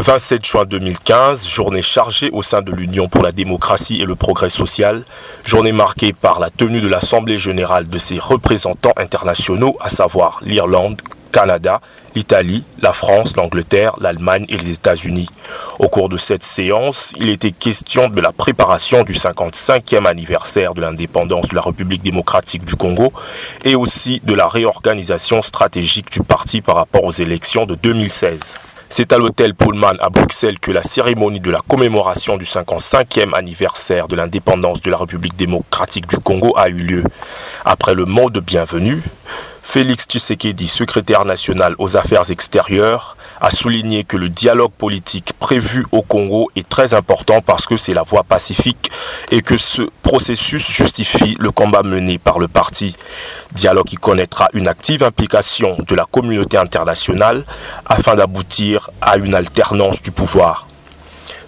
27 juin 2015, journée chargée au sein de l'Union pour la démocratie et le progrès social, journée marquée par la tenue de l'Assemblée générale de ses représentants internationaux, à savoir l'Irlande, Canada, l'Italie, la France, l'Angleterre, l'Allemagne et les États-Unis. Au cours de cette séance, il était question de la préparation du 55e anniversaire de l'indépendance de la République démocratique du Congo et aussi de la réorganisation stratégique du parti par rapport aux élections de 2016. C'est à l'hôtel Pullman à Bruxelles que la cérémonie de la commémoration du 55e anniversaire de l'indépendance de la République démocratique du Congo a eu lieu. Après le mot de bienvenue, Félix Tshisekedi, secrétaire national aux affaires extérieures, a souligné que le dialogue politique prévu au Congo est très important parce que c'est la voie pacifique et que ce processus justifie le combat mené par le parti. Dialogue qui connaîtra une active implication de la communauté internationale afin d'aboutir à une alternance du pouvoir.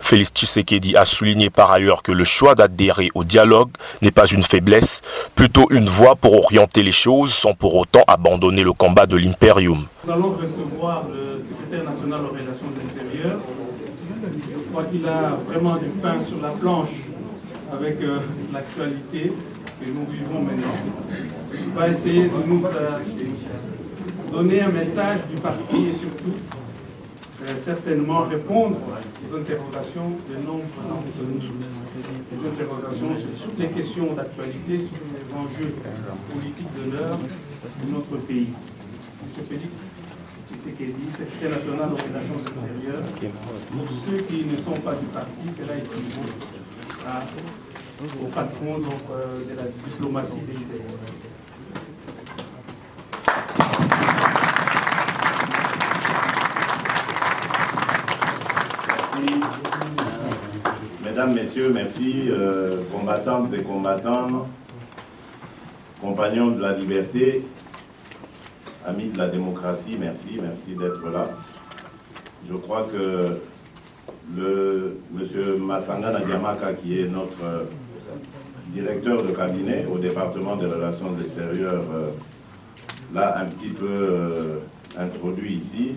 Félix Tshisekedi a souligné par ailleurs que le choix d'adhérer au dialogue n'est pas une faiblesse, plutôt une voie pour orienter les choses sans pour autant abandonner le combat de l'impérium. Nous allons recevoir le secrétaire national aux relations extérieures. Je crois qu'il a vraiment du pain sur la planche avec l'actualité que nous vivons maintenant. Il va essayer de nous donner un message du parti et surtout certainement répondre aux interrogations de nombre d'entre nous, des interrogations sur toutes les questions d'actualité, sur les enjeux politiques de l'heure de notre pays. M. Félix Tshisekedi, secrétaire national aux relations extérieures, pour ceux qui ne sont pas du parti, cela équivaut au patron de la diplomatie des UDS. Mesdames, Messieurs, merci, combattantes et combattants, compagnons de la liberté, amis de la démocratie, merci d'être là. Je crois que M. Massanga Ndiamaka, qui est notre directeur de cabinet au département des relations extérieures, l'a un petit peu introduit ici.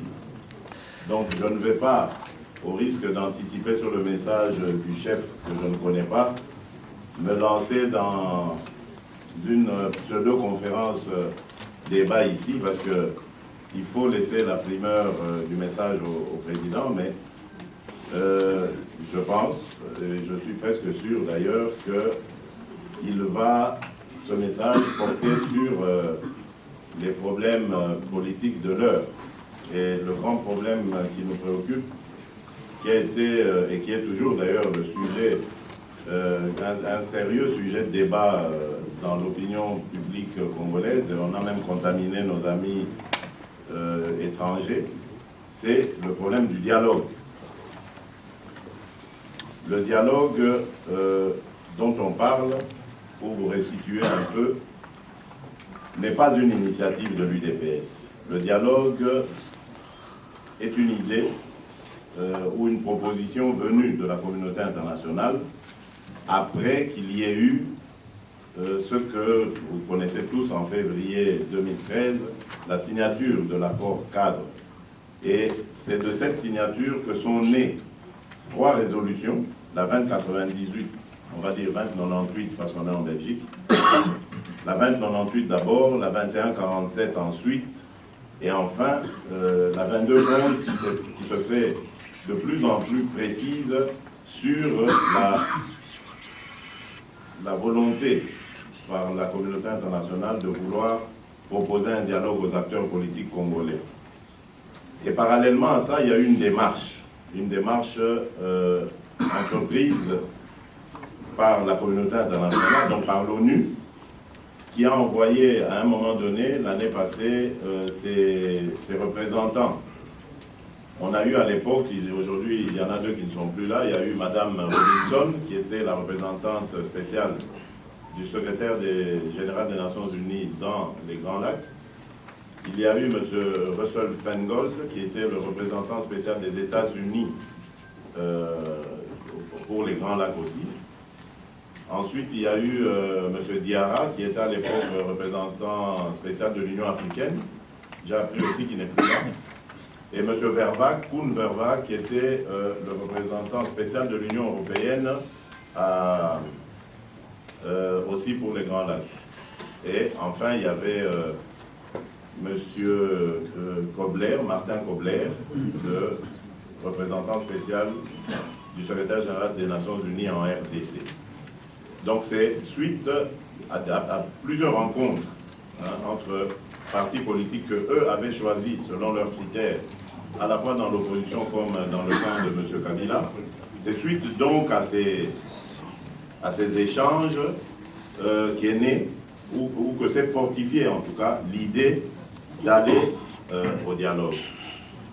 Donc je ne vais pas, au risque d'anticiper sur le message du chef que je ne connais pas, me lancer dans une pseudo-conférence débat ici, parce qu'il faut laisser la primeur du message au président, mais je pense, et je suis presque sûr d'ailleurs, qu'il va, ce message, porter sur les problèmes politiques de l'heure. Et le grand problème qui nous préoccupe, qui a été et qui est toujours d'ailleurs le sujet, un sérieux sujet de débat dans l'opinion publique congolaise, et on a même contaminé nos amis étrangers, c'est le problème du dialogue. Le dialogue dont on parle, pour vous restituer un peu, n'est pas une initiative de l'UDPS. Le dialogue est une idée ou une proposition venue de la communauté internationale après qu'il y ait eu ce que vous connaissez tous en février 2013, la signature de l'accord cadre. Et c'est de cette signature que sont nées 3 résolutions, la 2098, on va dire 2098 parce qu'on est en Belgique, la 2098 d'abord, la 2147 ensuite, et enfin la 2211 qui se fait de plus en plus précise sur la volonté par la communauté internationale de vouloir proposer un dialogue aux acteurs politiques congolais. Et parallèlement à ça, il y a eu une démarche entreprise par la communauté internationale, donc par l'ONU, qui a envoyé à un moment donné, l'année passée, ses représentants. On a eu à l'époque, aujourd'hui il y en a 2 qui ne sont plus là, il y a eu Madame Robinson, qui était la représentante spéciale du secrétaire général des Nations Unies dans les Grands Lacs. Il y a eu M. Russell Feingold, qui était le représentant spécial des États-Unis pour les Grands Lacs aussi. Ensuite, il y a eu M. Diarra, qui était à l'époque représentant spécial de l'Union africaine. J'ai appris aussi qu'il n'est plus là. et M. Vervaak, Koen Vervaak, qui était le représentant spécial de l'Union européenne aussi pour les Grands Lacs. Et enfin, il y avait M. Kobler, Martin Kobler, le représentant spécial du secrétaire général des Nations Unies en RDC. Donc c'est suite à plusieurs rencontres entre partis politiques que eux avaient choisis selon leurs critères, à la fois dans l'opposition comme dans le camp de M. Kabila. C'est suite donc à ces échanges qui est né, ou que s'est fortifié en tout cas, l'idée d'aller au dialogue.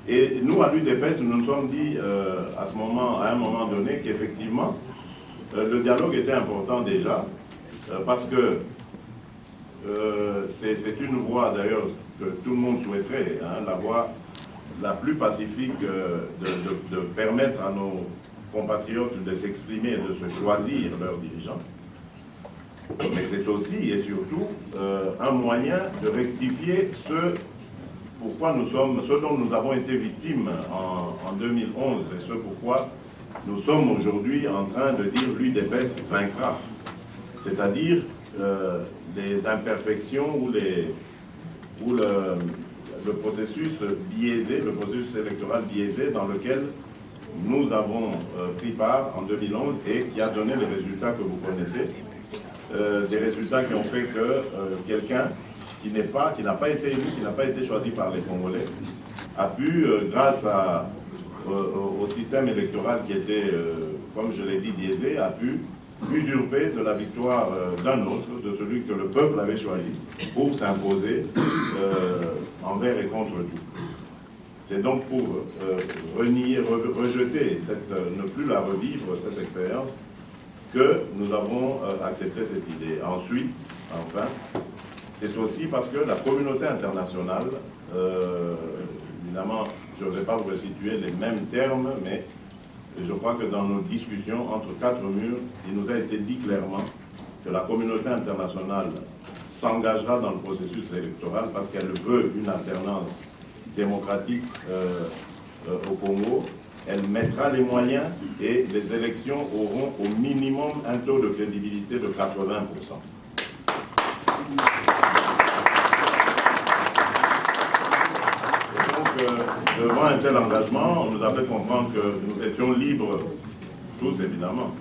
Et nous, à l'UDPS, nous nous sommes dit à un moment donné qu'effectivement, le dialogue était important déjà, parce que c'est une voie d'ailleurs que tout le monde souhaiterait, la voie la plus pacifique de permettre à nos compatriotes de s'exprimer et de se choisir leurs dirigeants. Mais c'est aussi et surtout un moyen de rectifier ce dont nous avons été victimes en 2011 et ce pourquoi nous sommes aujourd'hui en train de dire l'UDPS vaincra. C'est-à-dire les imperfections ou le processus biaisé, le processus électoral biaisé dans lequel nous avons pris part en 2011 et qui a donné les résultats que vous connaissez. Des résultats qui ont fait que quelqu'un qui n'a pas été élu, qui n'a pas été choisi par les Congolais, a pu, grâce au système électoral qui était, comme je l'ai dit, biaisé, a pu usurper de la victoire d'un autre, de celui que le peuple avait choisi, pour s'imposer envers et contre tout. C'est donc pour rejeter, ne plus la revivre, cette expérience, que nous avons accepté cette idée. Ensuite, enfin, c'est aussi parce que la communauté internationale, évidemment, je ne vais pas vous resituer les mêmes termes, mais je crois que dans nos discussions entre quatre murs, il nous a été dit clairement que la communauté internationale s'engagera dans le processus électoral parce qu'elle veut une alternance démocratique au Congo. Elle mettra les moyens et les élections auront au minimum un taux de crédibilité de 80%. Et donc, devant un tel engagement, on nous a fait comprendre que nous étions libres, tous évidemment,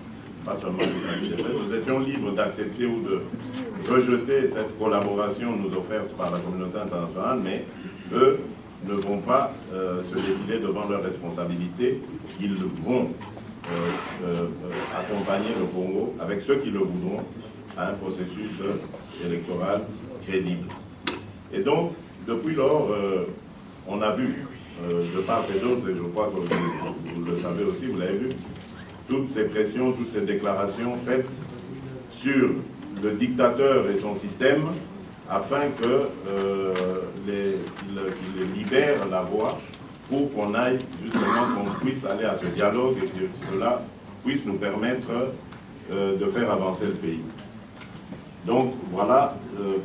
pas seulement les amis, nous étions libres d'accepter ou de rejeter cette collaboration nous offerte par la communauté internationale, mais eux ne vont pas se défiler devant leurs responsabilités. Ils vont accompagner le Congo, avec ceux qui le voudront, à un processus électoral crédible. Et donc, depuis lors, on a vu, de part et d'autre, et je crois que vous le savez aussi, vous l'avez vu, toutes ces pressions, toutes ces déclarations faites sur le dictateur et son système, afin qu'il libère la voie pour qu'on aille, justement, qu'on puisse aller à ce dialogue et que cela puisse nous permettre de faire avancer le pays. Donc voilà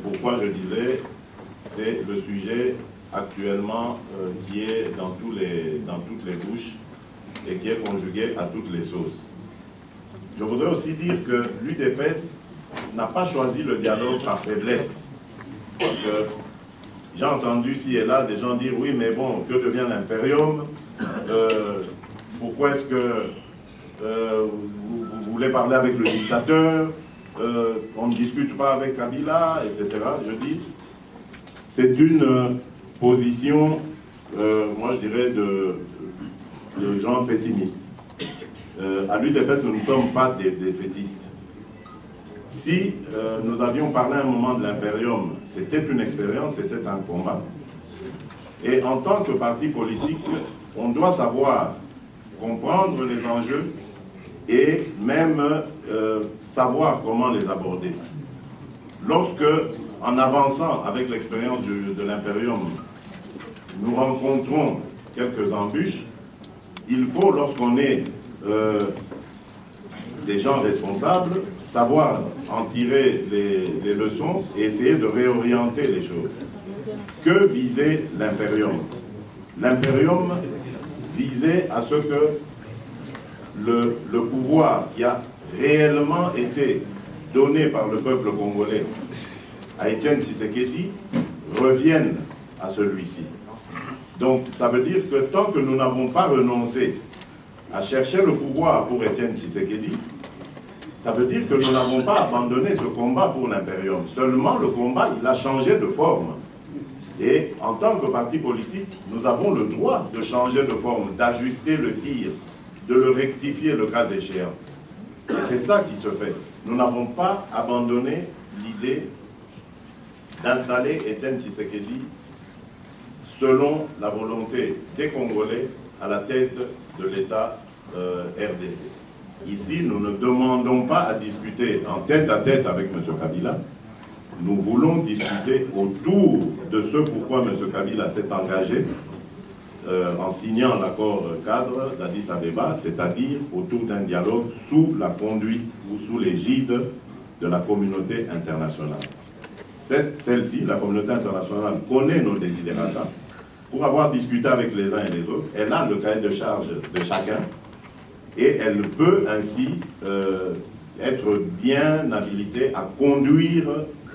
pourquoi je disais, c'est le sujet actuellement qui est dans toutes les bouches et qui est conjugué à toutes les sauces. Je voudrais aussi dire que l'UDPS n'a pas choisi le dialogue par faiblesse. Parce que j'ai entendu ici et là des gens dire oui, mais bon, que devient l'impérium? Pourquoi est-ce que vous voulez parler avec le dictateur? On ne discute pas avec Kabila, etc. Je dis, c'est une position, moi je dirais, de gens pessimistes. À l'UDPS, nous ne sommes pas des défaitistes. Si nous avions parlé à un moment de l'impérium, c'était une expérience, c'était un combat. Et en tant que parti politique, on doit savoir comprendre les enjeux et même savoir comment les aborder. Lorsque, en avançant avec l'expérience de l'impérium, nous rencontrons quelques embûches, il faut, lorsqu'on est des gens responsables, savoir en tirer les leçons et essayer de réorienter les choses. Que visait l'impérium? L'impérium visait à ce que le pouvoir qui a réellement été donné par le peuple congolais à Étienne Tshisekedi revienne à celui-ci. Donc ça veut dire que tant que nous n'avons pas renoncé à chercher le pouvoir pour Étienne Tshisekedi, ça veut dire que nous n'avons pas abandonné ce combat pour l'impérium. Seulement le combat, il a changé de forme. Et en tant que parti politique, nous avons le droit de changer de forme, d'ajuster le tir, de le rectifier le cas échéant. Et c'est ça qui se fait. Nous n'avons pas abandonné l'idée d'installer Étienne Tshisekedi selon la volonté des Congolais à la tête de l'État RDC. Ici, nous ne demandons pas à discuter en tête-à-tête avec M. Kabila. Nous voulons discuter autour de ce pourquoi M. Kabila s'est engagé en signant l'accord cadre d'Addis Abeba, c'est-à-dire autour d'un dialogue sous la conduite ou sous l'égide de la communauté internationale. Celle-ci, la communauté internationale, connaît nos desiderata. Pour avoir discuté avec les uns et les autres, elle a le cahier de charge de chacun et elle peut ainsi être bien habilitée à conduire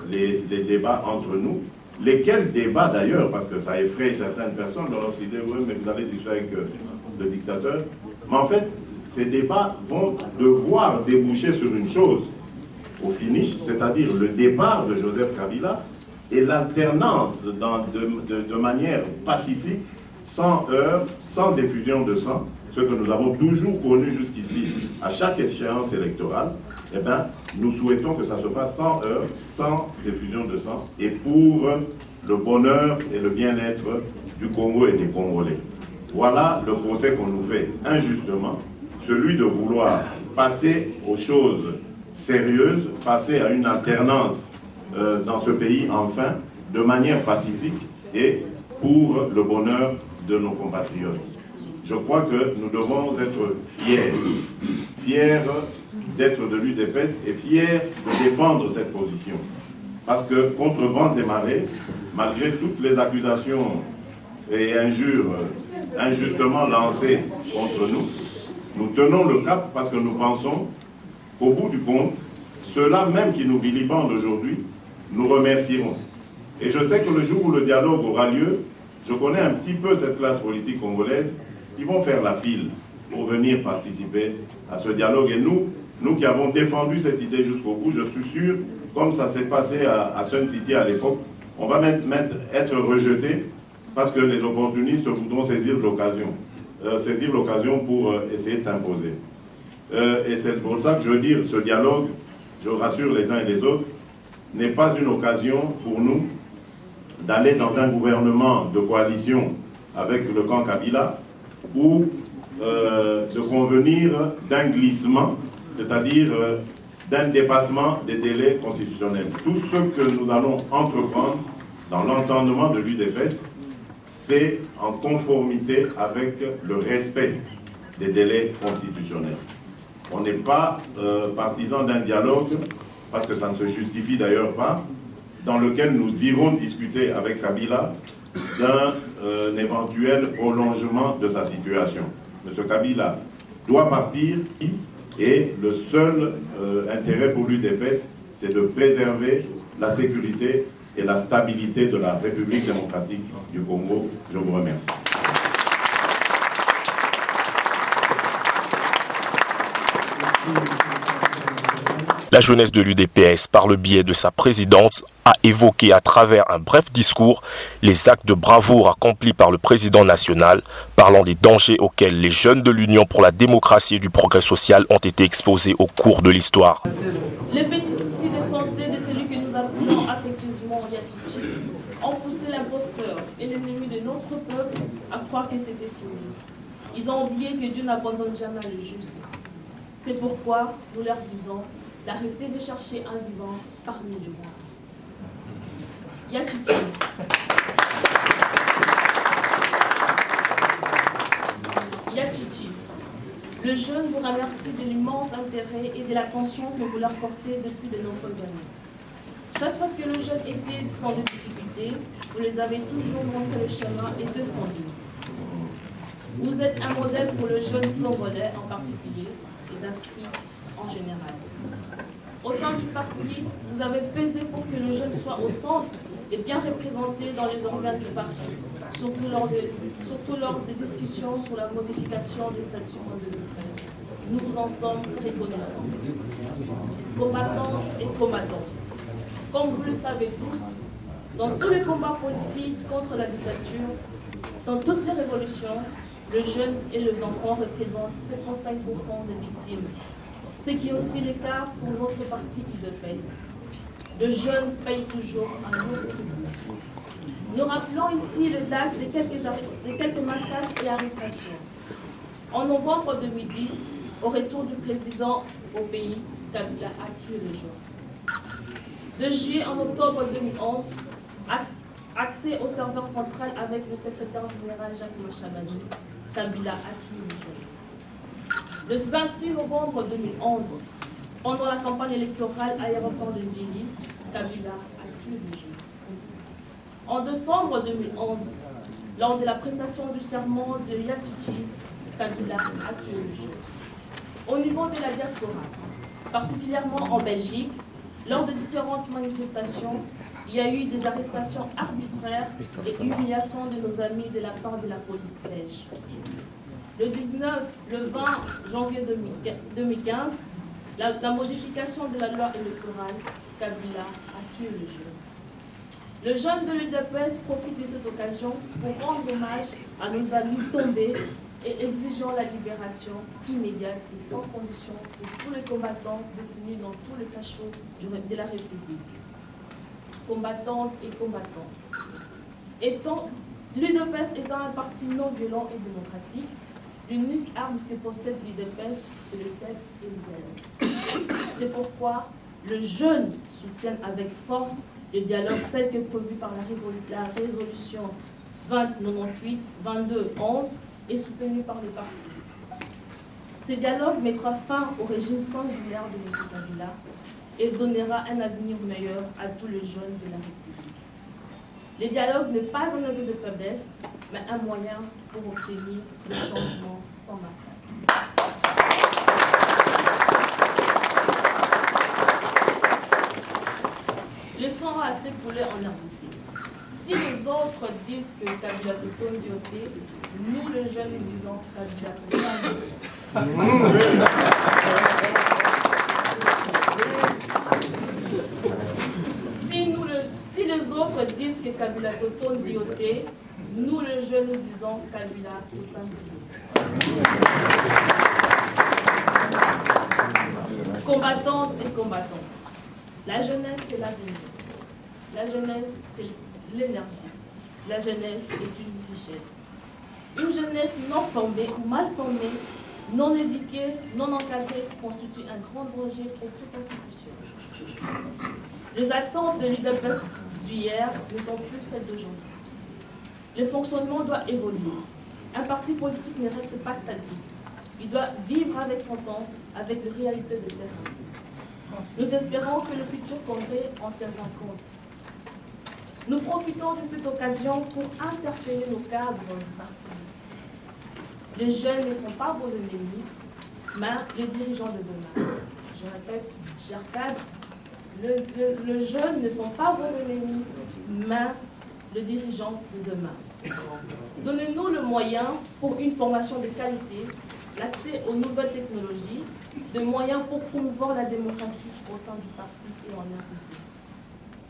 les débats entre nous. Lesquels débats d'ailleurs, parce que ça effraie certaines personnes lorsqu'ils disent oui, mais vous allez discuter avec le dictateur. Mais en fait, ces débats vont devoir déboucher sur une chose au finish, c'est-à-dire le départ de Joseph Kabila et l'alternance de manière pacifique, sans heurts, sans effusion de sang, ce que nous avons toujours connu jusqu'ici à chaque échéance électorale. Eh bien, nous souhaitons que ça se fasse sans heurts, sans effusion de sang, et pour le bonheur et le bien-être du Congo et des Congolais. Voilà le procès qu'on nous fait injustement, celui de vouloir passer aux choses sérieuses, passer à une alternance dans ce pays, enfin, de manière pacifique et pour le bonheur de nos compatriotes. Je crois que nous devons être fiers d'être de l'UDPS et fiers de défendre cette position. Parce que contre vents et marées, malgré toutes les accusations et injures injustement lancées contre nous, nous tenons le cap parce que nous pensons qu'au bout du compte, ceux-là même qui nous vilipendent aujourd'hui, nous remercieront. Et je sais que le jour où le dialogue aura lieu, je connais un petit peu cette classe politique congolaise, ils vont faire la file pour venir participer à ce dialogue. Et nous qui avons défendu cette idée jusqu'au bout, je suis sûr, comme ça s'est passé à Sun City à l'époque, on va être rejetés parce que les opportunistes voudront saisir l'occasion pour essayer de s'imposer. Et c'est pour ça que je veux dire, ce dialogue, je rassure les uns et les autres, n'est pas une occasion pour nous d'aller dans un gouvernement de coalition avec le camp Kabila ou de convenir d'un glissement, c'est-à-dire d'un dépassement des délais constitutionnels. Tout ce que nous allons entreprendre dans l'entendement de l'UDPS, c'est en conformité avec le respect des délais constitutionnels. On n'est pas partisan d'un dialogue, parce que ça ne se justifie d'ailleurs pas, dans lequel nous irons discuter avec Kabila d'un éventuel prolongement de sa situation. M. Kabila doit partir et le seul intérêt pour l'UDPS, c'est de préserver la sécurité et la stabilité de la République démocratique du Congo. Je vous remercie. La jeunesse de l'UDPS, par le biais de sa présidente, a évoqué à travers un bref discours les actes de bravoure accomplis par le président national, parlant des dangers auxquels les jeunes de l'Union pour la démocratie et du progrès social ont été exposés au cours de l'histoire. Les petits soucis de santé de celui que nous appelons affectueusement Yatiti ont poussé l'imposteur et l'ennemi de notre peuple à croire que c'était fini. Ils ont oublié que Dieu n'abandonne jamais le juste. C'est pourquoi nous leur disons d'arrêter de chercher un vivant parmi les morts. Yatiti. Yatiti. Le jeune vous remercie de l'immense intérêt et de l'attention que vous leur portez depuis de nombreuses années. Chaque fois que le jeune était dans des difficultés, vous les avez toujours montré le chemin et défendu. Vous êtes un modèle pour le jeune congolais en particulier et d'Afrique en général. Au sein du parti, vous avez pesé pour que le jeune soit au centre et bien représenté dans les organes du parti, surtout lors des discussions sur la modification des statuts en 2013. Nous vous en sommes reconnaissants. Combattants et combattants, comme vous le savez tous, dans tous les combats politiques contre la dictature, dans toutes les révolutions, le jeune et les enfants représentent 75% des victimes. Ce qui est aussi le cas pour notre parti UDPS. Le jeune paye toujours un autre tribut. Nous rappelons ici le date de quelques massacres et arrestations. En novembre 2010, au retour du président au pays, Kabila a tué le jeune. De juillet en octobre 2011, accès au serveur central avec le secrétaire général Jacques Machabadi, Kabila a tué le jeune. Le 26 novembre 2011, pendant la campagne électorale à l'aéroport de Djili, Kabila a tué le jeune. En décembre 2011, lors de la prestation du serment de Yachichi, Kabila a tué le jeune. Au niveau de la diaspora, particulièrement en Belgique, lors de différentes manifestations, il y a eu des arrestations arbitraires et humiliations de nos amis de la part de la police belge. Le 20 janvier 2015, la modification de la loi électorale, Kabila a tué le jeune. Le jeune de l'UDPS profite de cette occasion pour rendre hommage à nos amis tombés et exigeant la libération immédiate et sans condition de tous les combattants détenus dans tous les cachots de la République. Combattantes et combattants. L'UDPS étant un parti non violent et démocratique, l'unique arme que possède l'UDPS, c'est le texte et le dialogue. C'est pourquoi le jeune soutient avec force le dialogue tel que prévu par la résolution 2098-22-11 et soutenu par le parti. Ce dialogue mettra fin au régime singulier de M. Kabila et donnera un avenir meilleur à tous les jeunes de la République. Le dialogue n'est pas un aveu de faiblesse, mais un moyen pour obtenir le changement sans massacre. Le sang a assez coulé en RDC. Si les autres disent que Kabila peut Dioté, nous les jeunes nous disons Kabila peut Si les autres disent que Kabila peut Dioté, nous les jeunes nous disons Kabila peut Saint-Zilou. Combattantes et combattants. La jeunesse, c'est l'avenir. La jeunesse, c'est l'énergie. La jeunesse est une richesse. Une jeunesse non formée ou mal formée, non éduquée, non encadrée, constitue un grand danger pour toute institution. Les attentes de l'UDPS d'hier ne sont plus celles d'aujourd'hui. Le fonctionnement doit évoluer. Un parti politique ne reste pas statique. Il doit vivre avec son temps, avec les réalités de terrain. Nous espérons que le futur congrès en tiendra compte. Nous profitons de cette occasion pour interpeller nos cadres du parti. Les jeunes ne sont pas vos ennemis, mais les dirigeants de demain. Je répète, chers cadres, les jeunes ne sont pas vos ennemis, mais les dirigeants de demain. Donnez-nous le moyen pour une formation de qualité, l'accès aux nouvelles technologies, des moyens pour promouvoir la démocratie au sein du parti et en RDC.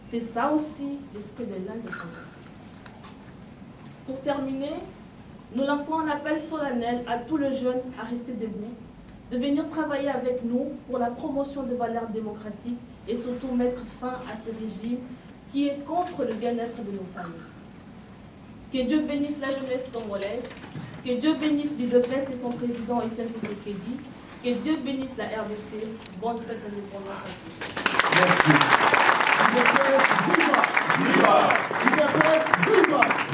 C'est ça aussi l'esprit de l'indépendance. Pour terminer, nous lançons un appel solennel à tous les jeunes à rester debout, de venir travailler avec nous pour la promotion des valeurs démocratiques et surtout mettre fin à ce régime qui est contre le bien-être de nos familles. Que Dieu bénisse la jeunesse congolaise, que Dieu bénisse l'UDPS et son président Etienne Tshisekedi, que Dieu bénisse la RDC. Bonne fête d'indépendance à tous.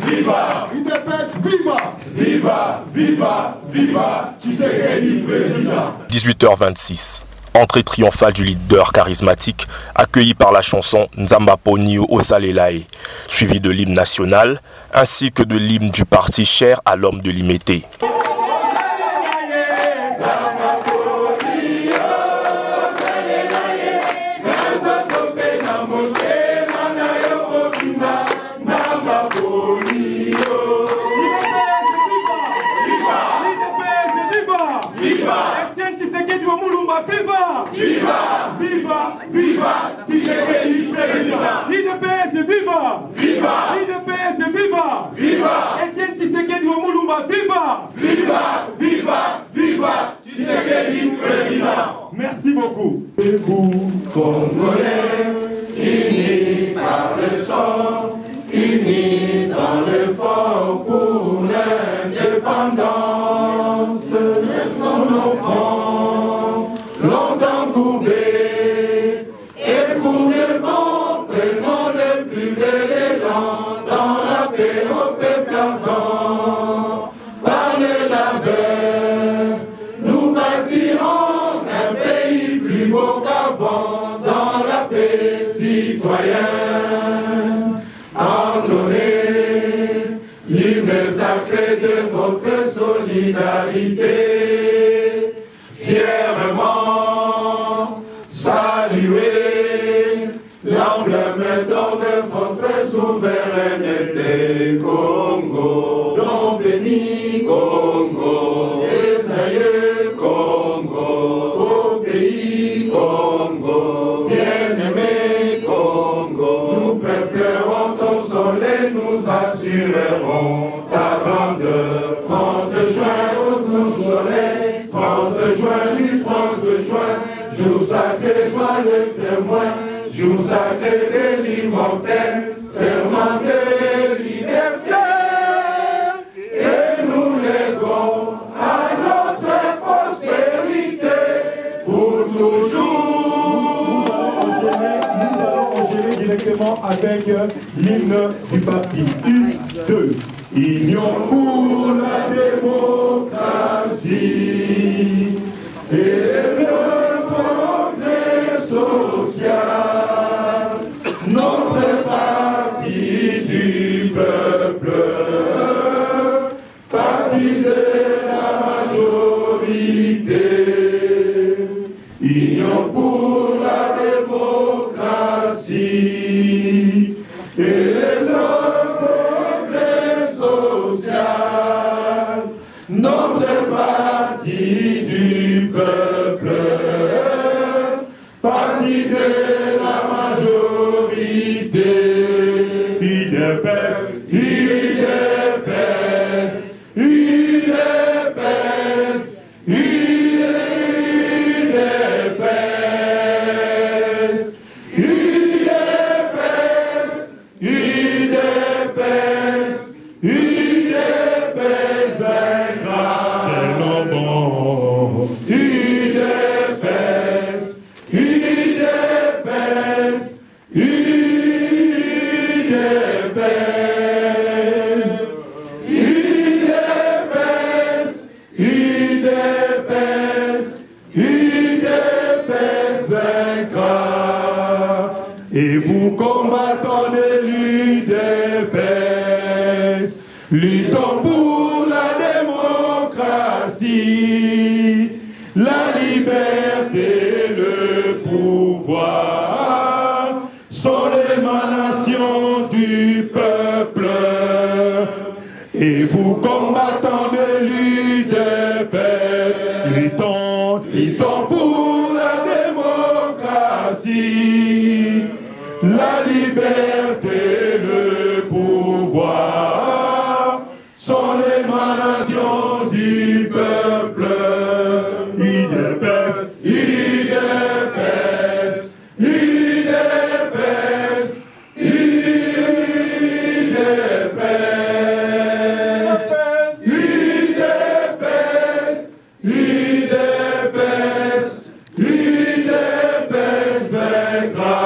Viva! UDPS, viva! Viva! Viva! Viva! Tshisekedi président! 18h26. Entrée triomphale du leader charismatique, accueilli par la chanson Nzamba Ponio Osalelae, suivi de l'hymne national, ainsi que de l'hymne du parti cher à l'homme de Limete. Lumumba, viva! Viva! Viva! Viva! Tshisekedi, président! L'IDPS, viva! Viva! l'IDPS, viva! Viva! Etienne Tshisekedi Lumumba, viva! Viva! Viva! Viva! Tshisekedi, président! Merci beaucoup. Et vous, Congolais, unis par le sang, unis dans l'effort pour l'indépendance, son enfant, longtemps courbé, et pour le bon, prenons le plus bel élan, dans la paix au peuple ardent, par le labeur, nous bâtirons un pays plus beau qu'avant, dans la paix citoyenne. Entonner l'hymne sacré de votre solidarité, fièrement saluer l'emblème d'or de votre souveraineté. Congo, don béni Congo, des aïeux Congo, au pays Congo, bien-aimé Congo, nous peuplerons ton soleil, nous assurerons ta grandeur. 30 juin au doux soleil, 30 juin du 30 juin, jour sacré soit le témoin, jour sacré de l'immortel, serment de liberté, et nous léguons à notre postérité pour toujours. Nous allons enchaîner directement avec l'hymne du parti. 1, 2. Union pour la démocratie et le progrès social. Notre parti du peuple, parti de la majorité. Union pour la démocratie et le progrès social. Notre parti du peuple, parti de la majorité. UDPS, UDPS, UDPS, UDPS, UDPS, UDPS, UDPS vaincra des noms bons. UDPS, UDPS, UDPS, UDPS, UDPS, UDPS vaincra. Et vous combattants de l'UDPS, luttons pour la démocratie, la liberté, le pouvoir sont l'émanation du peuple. Et vous combattants de l'UDPS, luttons pour la démocratie, la liberté, le pouvoir sont l'émanation du peuple. UDPS, UDPS, UDPS, UDPS, UDPS, UDPS, UDPS vaincra.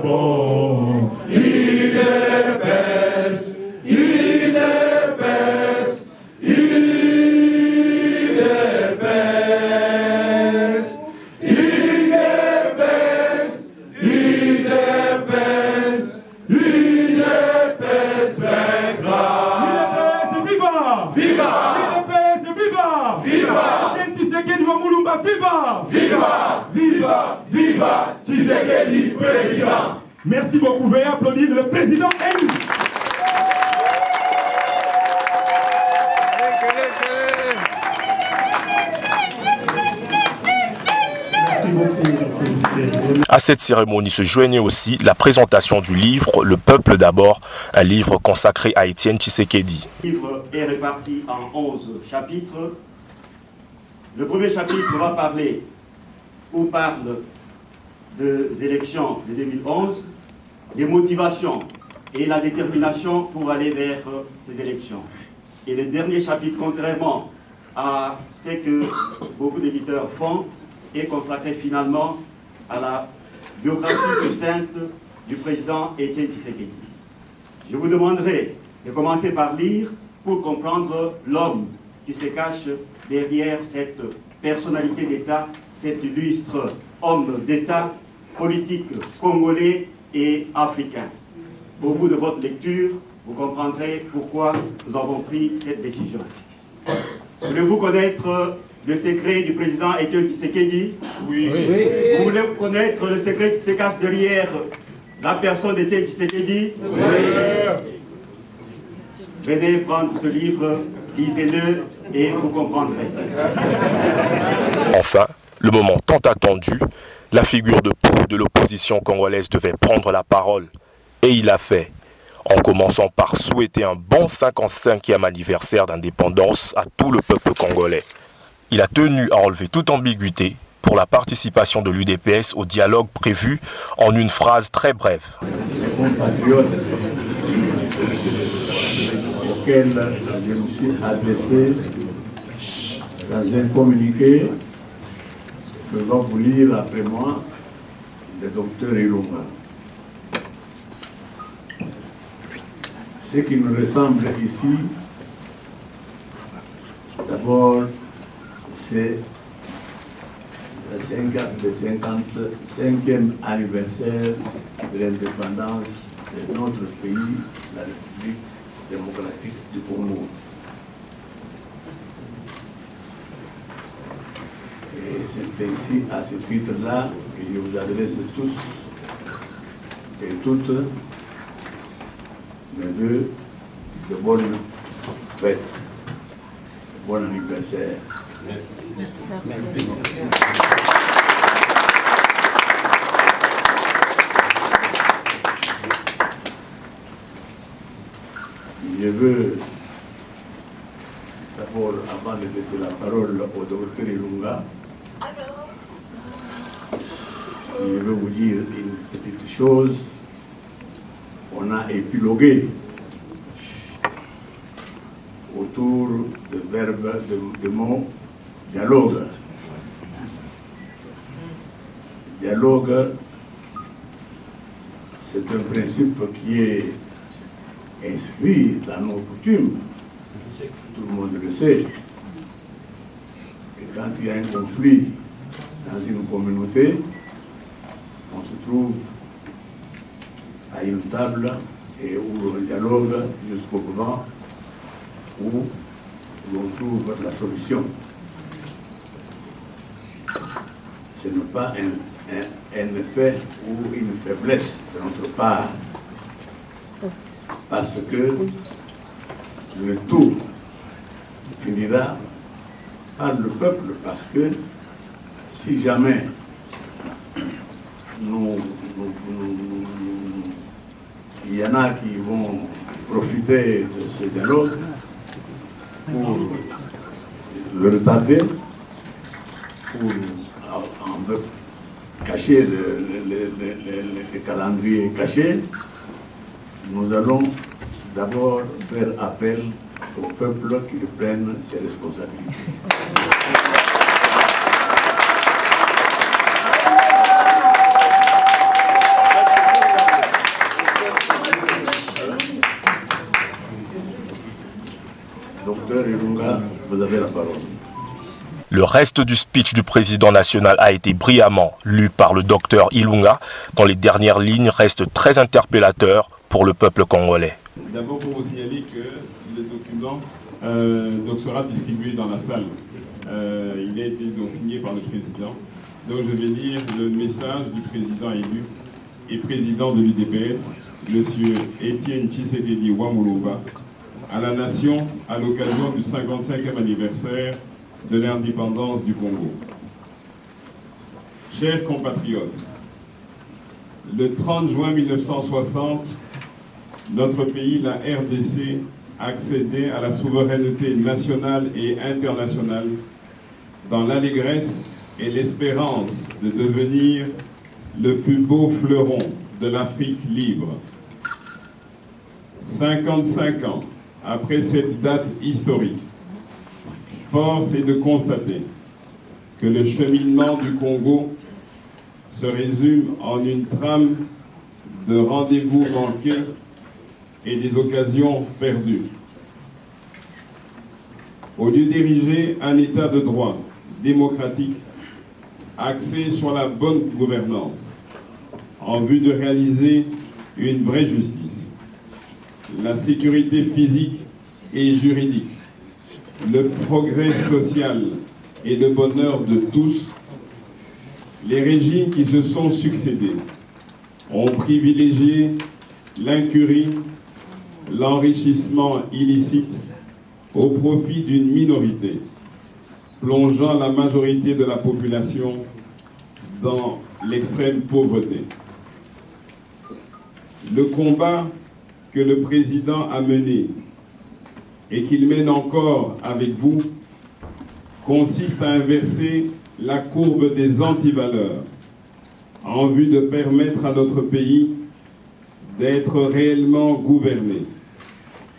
Bon. UDPS, UDPS, UDPS, UDPS, UDPS, UDPS vaincra. UDPS viva! Viva! UDPS viva! Viva! Tshisekedi Lumumba viva! Viva! Viva! Viva! Tshisekedi président! Merci beaucoup. Veuillez applaudir le président élu. À cette cérémonie se joignait aussi la présentation du livre « Le peuple d'abord », un livre consacré à Étienne Tshisekedi. Le livre est réparti en 11 chapitres. Le premier chapitre va parler ou parle des élections de 2011, des motivations et la détermination pour aller vers ces élections. Et le dernier chapitre, contrairement à ce que beaucoup d'éditeurs font, est consacré finalement à la biographie succincte du président Étienne Tshisekedi. Je vous demanderai de commencer par lire pour comprendre l'homme qui se cache derrière cette personnalité d'État, cet illustre homme d'État politique congolais et africain. Au bout de votre lecture, vous comprendrez pourquoi nous avons pris cette décision. Voulez-vous connaître le secret du président Étienne Tshisekedi? Oui. Vous voulez connaître le secret qui se cache derrière la personne d'Étienne Tshisekedi? Oui. Venez prendre ce livre, lisez-le et vous comprendrez. Enfin, le moment tant attendu, la figure de proue de l'opposition congolaise devait prendre la parole. Et il l'a fait, en commençant par souhaiter un bon 55e anniversaire d'indépendance à tout le peuple congolais. Il a tenu à enlever toute ambiguïté pour la participation de l'UDPS au dialogue prévu en une phrase très brève. Les compatriotes auxquels je me suis adressé dans un communiqué que va vous lire après moi le docteur Ilunga. Ce qui nous ressemble ici, d'abord, c'est le 55e anniversaire de l'indépendance de notre pays, la République démocratique du Congo. Et c'est ainsi, à ce titre-là, que je vous adresse tous et toutes mes voeux de bonne fête, de bon anniversaire. Merci. Je veux d'abord, avant de laisser la parole au docteur Ilunga, je veux vous dire une petite chose. On a épilogué autour du verbe de mot dialogue. Dialogue, c'est un principe qui est inscrit dans nos coutumes. Tout le monde le sait. Et quand il y a un conflit dans une communauté, on se trouve à une table et où on dialogue jusqu'au moment où l'on trouve la solution. Ce n'est pas un effet ou une faiblesse de notre part, parce que le tout finira par le peuple, parce que si jamais il y en a qui vont profiter de ce dialogue pour le retarder, pour cacher le calendrier caché. Nous allons d'abord faire appel au peuple qui prenne ses responsabilités. Docteur Ilunga, vous avez la parole. Le reste du speech du président national a été brillamment lu par le docteur Ilunga, dont les dernières lignes restent très interpellateurs pour le peuple congolais. D'abord pour vous signaler que le document sera distribué dans la salle. Il a été donc signé par le président. Donc je vais lire le message du président élu et président de l'UDPS, M. Étienne Tshisekedi Wamulumba, à la nation à l'occasion du 55e anniversaire de l'indépendance du Congo. Chers compatriotes, le 30 juin 1960, notre pays, la RDC, accédait à la souveraineté nationale et internationale dans l'allégresse et l'espérance de devenir le plus beau fleuron de l'Afrique libre. 55 ans après cette date historique, force est de constater que le cheminement du Congo se résume en une trame de rendez-vous manqués et des occasions perdues. Au lieu d'ériger un État de droit démocratique axé sur la bonne gouvernance en vue de réaliser une vraie justice, la sécurité physique et juridique, le progrès social et le bonheur de tous, les régimes qui se sont succédés ont privilégié l'incurie, l'enrichissement illicite au profit d'une minorité, plongeant la majorité de la population dans l'extrême pauvreté. Le combat que le président a mené et qu'il mène encore avec vous consiste à inverser la courbe des antivaleurs en vue de permettre à notre pays d'être réellement gouverné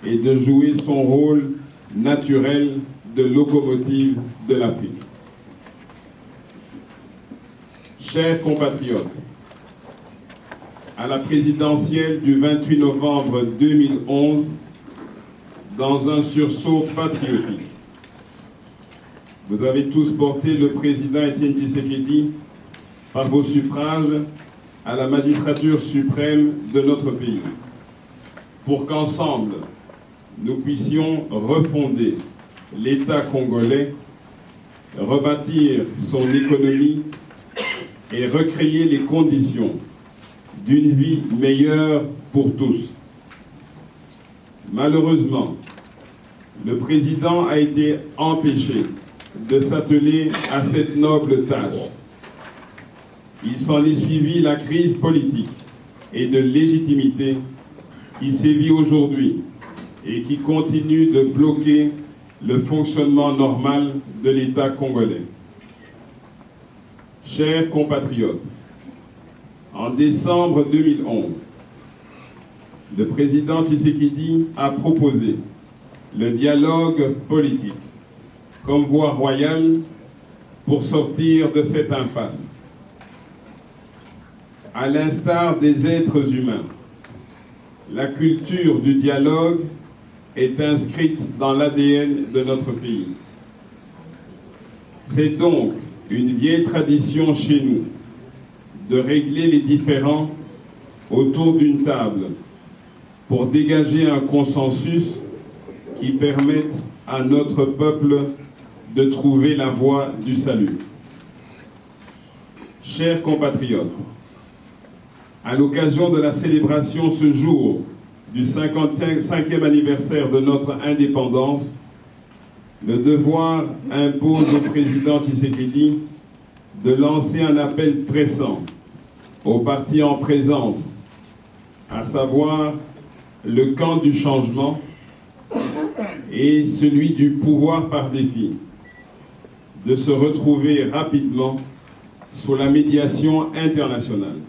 et de jouer son rôle naturel de locomotive de l'Afrique. Chers compatriotes, à la présidentielle du 28 novembre 2011, dans un sursaut patriotique, vous avez tous porté le président Étienne Tshisekedi par vos suffrages à la magistrature suprême de notre pays, pour qu'ensemble, nous puissions refonder l'État congolais, rebâtir son économie et recréer les conditions d'une vie meilleure pour tous. Malheureusement, le président a été empêché de s'atteler à cette noble tâche. Il s'en est suivi la crise politique et de légitimité qui sévit aujourd'hui et qui continue de bloquer le fonctionnement normal de l'État congolais. Chers compatriotes, en décembre 2011, le président Tshisekedi a proposé le dialogue politique comme voie royale pour sortir de cette impasse. À l'instar des êtres humains, la culture du dialogue est inscrite dans l'ADN de notre pays. C'est donc une vieille tradition chez nous de régler les différends autour d'une table pour dégager un consensus qui permette à notre peuple de trouver la voie du salut. Chers compatriotes, à l'occasion de la célébration ce jour du 55e anniversaire de notre indépendance, le devoir impose au président Tshisekedi de lancer un appel pressant aux partis en présence, à savoir le camp du changement et celui du pouvoir par défi, de se retrouver rapidement sous la médiation internationale,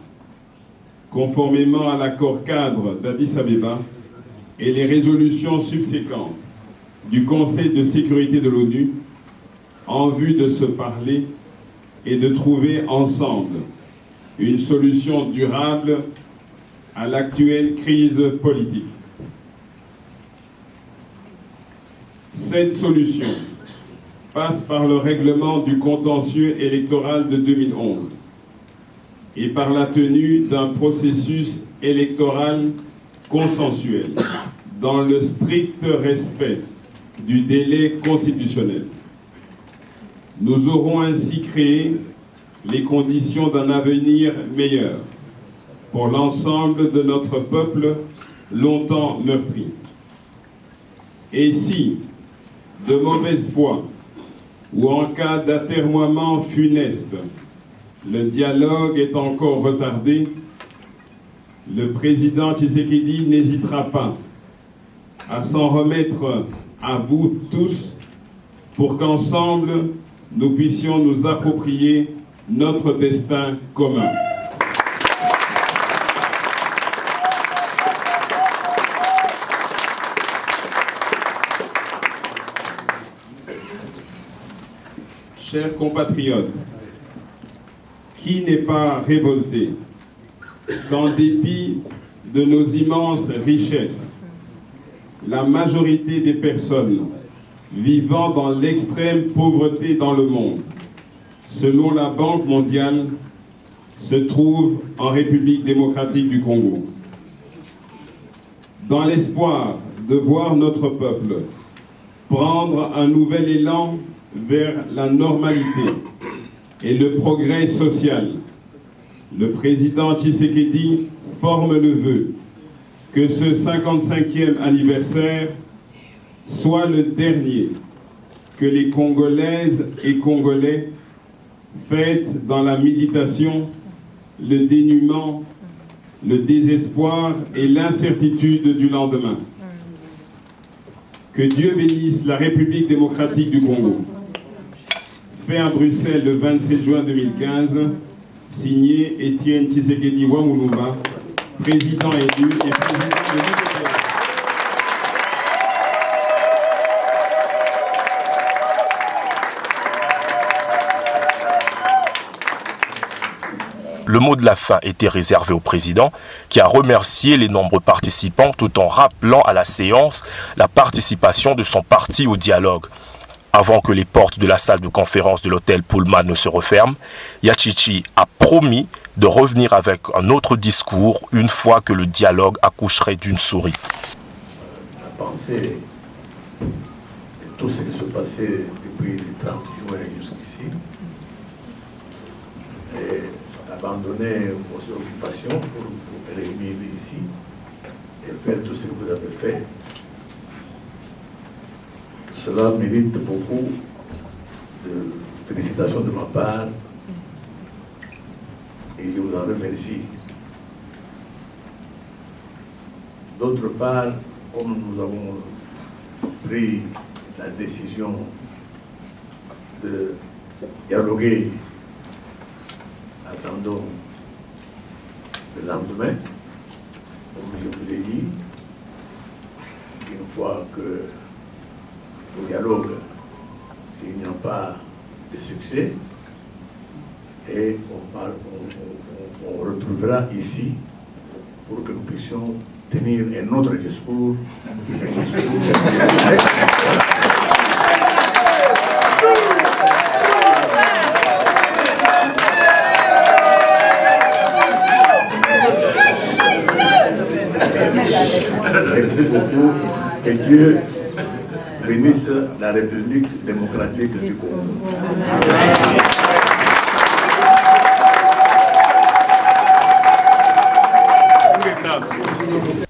conformément à l'accord cadre d'Addis Abeba et les résolutions subséquentes du Conseil de sécurité de l'ONU, en vue de se parler et de trouver ensemble une solution durable à l'actuelle crise politique. Cette solution passe par le règlement du contentieux électoral de 2011 et par la tenue d'un processus électoral consensuel dans le strict respect du délai constitutionnel. Nous aurons ainsi créé les conditions d'un avenir meilleur pour l'ensemble de notre peuple longtemps meurtri. Et si, de mauvaise foi ou en cas d'atermoiement funeste, le dialogue est encore retardé, le président Tshisekedi n'hésitera pas à s'en remettre à vous tous pour qu'ensemble, nous puissions nous approprier notre destin commun. Chers compatriotes, qui n'est pas révolté qu'en dépit de nos immenses richesses, la majorité des personnes vivant dans l'extrême pauvreté dans le monde, selon la Banque mondiale, se trouvent en République démocratique du Congo. Dans l'espoir de voir notre peuple prendre un nouvel élan vers la normalité et le progrès social, le président Tshisekedi forme le vœu que ce 55e anniversaire soit le dernier que les Congolaises et Congolais fêtent dans la méditation, le dénuement, le désespoir et l'incertitude du lendemain. Que Dieu bénisse la République démocratique du Congo. Fait à Bruxelles le 27 juin 2015, signé Étienne Tshisekedi Wamulumba, président élu et président de l'UDPS. Le mot de la fin était réservé au président, qui a remercié les nombreux participants tout en rappelant à la séance la participation de son parti au dialogue. Avant que les portes de la salle de conférence de l'hôtel Pullman ne se referment, Yachichi a promis de revenir avec un autre discours une fois que le dialogue accoucherait d'une souris. La pensée de tout ce qui se passait depuis le 30 juin jusqu'ici, et abandonner vos occupations pour vous réunir ici et faire tout ce que vous avez fait. Cela mérite beaucoup de félicitations de ma part et je vous en remercie. D'autre part, comme nous avons pris la décision de dialoguer, attendons le lendemain, comme je vous ai dit, une fois que au dialogue, il n'y a pas de succès et on retrouvera ici pour que nous puissions tenir un autre discours. Merci beaucoup et Dieu bénisse la République démocratique du Congo.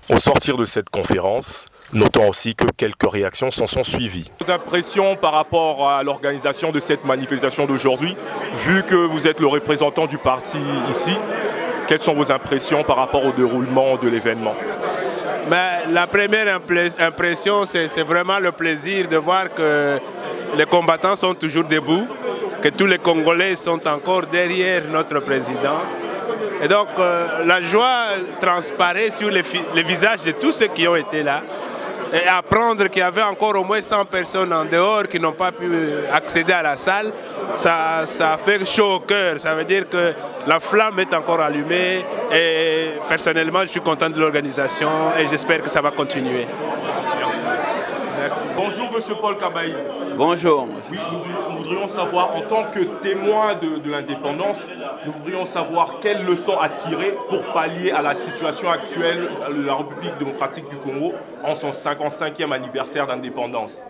Au sortir de cette conférence, notons aussi que quelques réactions s'en sont suivies. Vos impressions par rapport à l'organisation de cette manifestation d'aujourd'hui, vu que vous êtes le représentant du parti ici, quelles sont vos impressions par rapport au déroulement de l'événement? La première impression, c'est vraiment le plaisir de voir que les combattants sont toujours debout, que tous les Congolais sont encore derrière notre président. Et donc la joie transparaît sur les visages de tous ceux qui ont été là. Et apprendre qu'il y avait encore au moins 100 personnes en dehors qui n'ont pas pu accéder à la salle, ça fait chaud au cœur. Ça veut dire que la flamme est encore allumée et personnellement je suis content de l'organisation et j'espère que ça va continuer. Merci. Bonjour Monsieur Paul Kabaï. Bonjour. Oui, nous voudrions savoir, en tant que témoin de l'indépendance, nous voudrions savoir quelles leçons à tirer pour pallier à la situation actuelle de la République démocratique du Congo en son 55e anniversaire d'indépendance.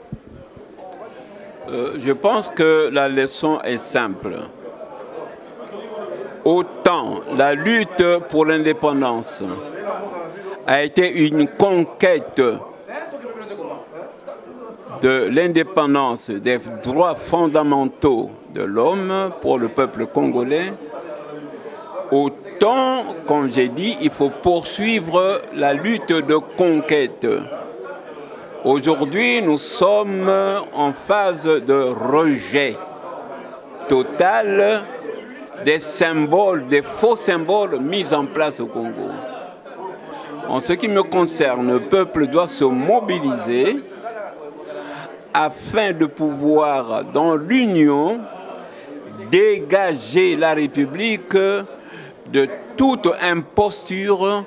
Je pense que la leçon est simple. Autant la lutte pour l'indépendance a été une conquête de l'indépendance des droits fondamentaux de l'homme pour le peuple congolais, autant temps, comme j'ai dit, il faut poursuivre la lutte de conquête. Aujourd'hui, nous sommes en phase de rejet total des symboles, des faux symboles mis en place au Congo. En ce qui me concerne, le peuple doit se mobiliser afin de pouvoir, dans l'union, dégager la République de toute imposture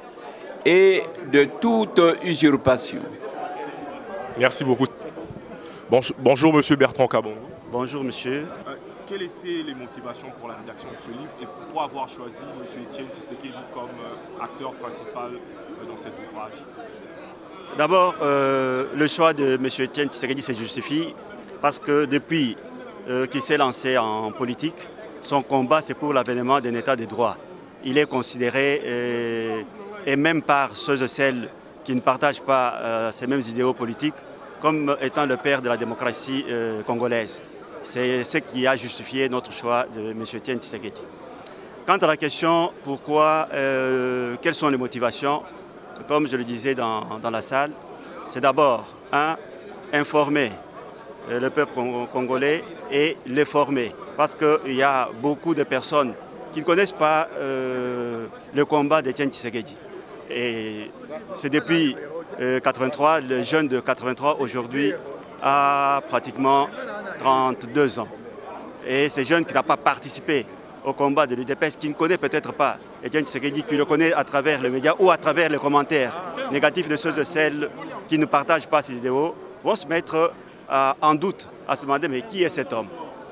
et de toute usurpation. Merci beaucoup. Bonjour, monsieur Bertrand Kabongo. Bonjour, monsieur. Quelles étaient les motivations pour la rédaction de ce livre et pourquoi avoir choisi M. Etienne Tshisekedi comme acteur principal dans cet ouvrage? D'abord, le choix de M. Etienne Tshisekedi se justifie parce que depuis qu'il s'est lancé en politique, son combat c'est pour l'avènement d'un état de droit. Il est considéré, et même par ceux et celles qui ne partagent pas ces mêmes idéaux politiques, comme étant le père de la démocratie congolaise. C'est ce qui a justifié notre choix de M. Etienne Tshisekedi. Quant à la question pourquoi, quelles sont les motivations, comme je le disais dans la salle, c'est d'abord, informer le peuple congolais et les former. Parce qu'il y a beaucoup de personnes qui ne connaissent pas le combat d'Etienne Tshisekedi. Et c'est depuis 83, le jeune de 83 aujourd'hui a pratiquement 32 ans. Et ces jeunes qui n'ont pas participé au combat de l'UDPS, qui ne connaît peut-être pas Etienne Tshisekedi, qui le connaît à travers les médias ou à travers les commentaires négatifs de ceux et celles qui ne partagent pas ces idéaux, vont se mettre en doute, à se demander mais qui est cet homme?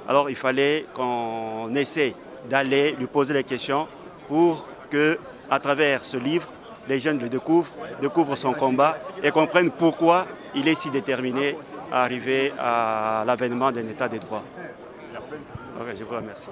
Alors il fallait qu'on essaie d'aller lui poser les questions pour que, à travers ce livre, les jeunes le découvrent son combat et comprennent pourquoi il est si déterminé à arriver à l'avènement d'un état de droit. Merci. Okay, je vous remercie.